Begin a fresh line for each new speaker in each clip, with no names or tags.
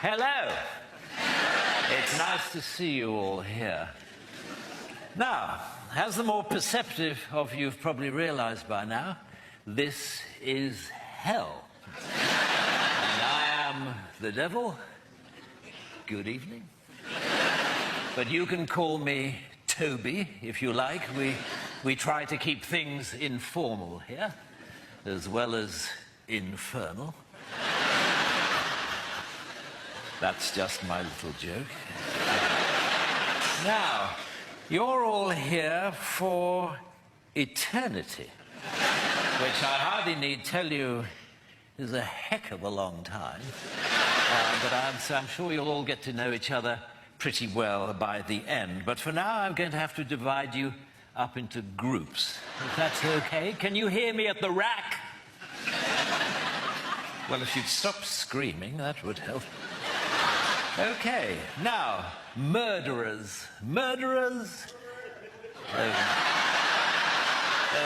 Hello. It's nice to see you all here. Now, as the more perceptive of you have probably realized by now, this is hell. And I am the devil. Good evening. But you can call me Toby, if you like. We try to keep things informal here, as well as infernal. That's just my little joke. Now, you're all here for eternity, which I hardly need tell you is a heck of a long time. But I'm sure you'll all get to know each other pretty well by the end. But for now, I'm going to have to divide you up into groups, if that's okay. Can you hear me at the rack? Well, if you'd stop screaming, that would help. Okay, now, murderers. Murderers?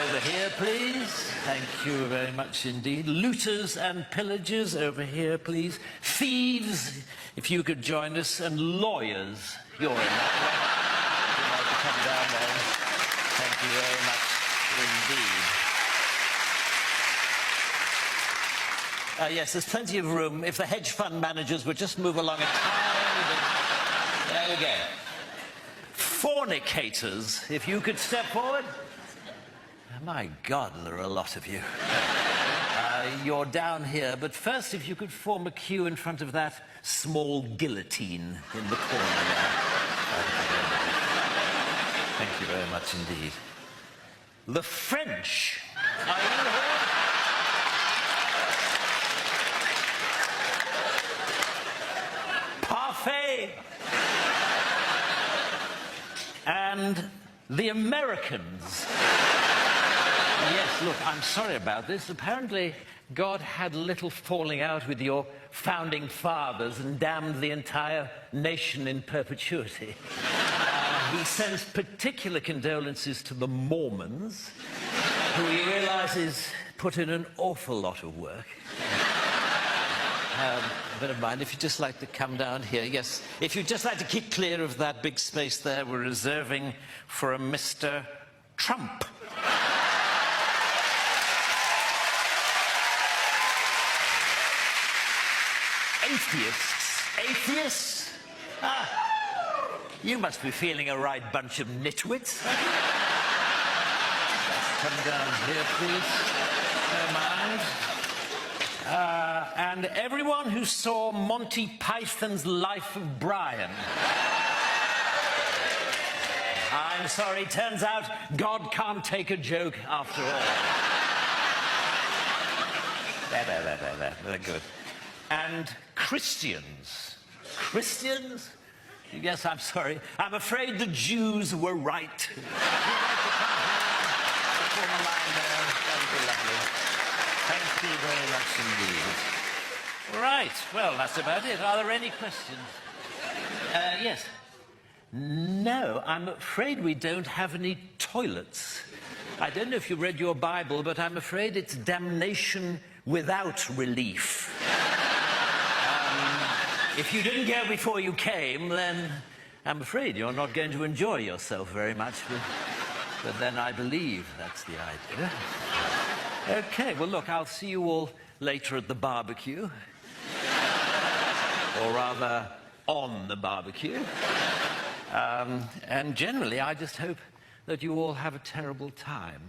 Over here, please. Thank you very much indeed. Looters and pillagers, over here, please. Thieves, if you could join us. And lawyers, you're in that way. You'd like to come down there. Thank you very much indeed. Yes, there's plenty of room. If the hedge fund managers would just move along a tiny bit. There we go. Fornicators, if you could step forward. My God, there are a lot of you. You're down here, but first, if you could form a queue in front of that small guillotine in the corner there. Thank you very much indeed. The French. Are you here? Parfait. And the Americans. Yes, look, I'm sorry about this. Apparently, God had a little falling out with your founding fathers and damned the entire nation in perpetuity. He sends particular condolences to the Mormons, who he realizes put in an awful lot of work. Never mind, if you'd just like to come down here. Yes, if you'd just like to keep clear of that big space there, we're reserving for a Mr. Trump. Atheists. Atheists? Ah, you must be feeling a right bunch of nitwits. Come down here, please. Don't mind. And everyone who saw Monty Python's Life of Brian. I'm sorry, turns out God can't take a joke after all. There. Very good. And Christians. Christians? Yes, I'm sorry. I'm afraid the Jews were right. Would you like to come here? Form a line there. That would be lovely. Thank you very much indeed. Right, well, that's about it. Are there any questions? Yes. No, I'm afraid we don't have any toilets. I don't know if you read your Bible, but I'm afraid it's damnation without relief. If you didn't go before you came, then I'm afraid you're not going to enjoy yourself very much. But then I believe that's the idea. Okay, well, look, I'll see you all later at the barbecue. Or rather, on the barbecue. And generally, I just hope that you all have a terrible time.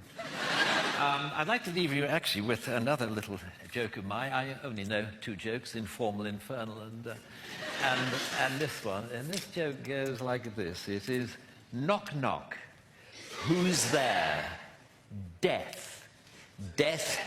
I'd like to leave you, actually, with another little joke of mine. I only know two jokes, informal, infernal, and this one. And this joke goes like this. It is, knock, knock. Who's there? Death. Death.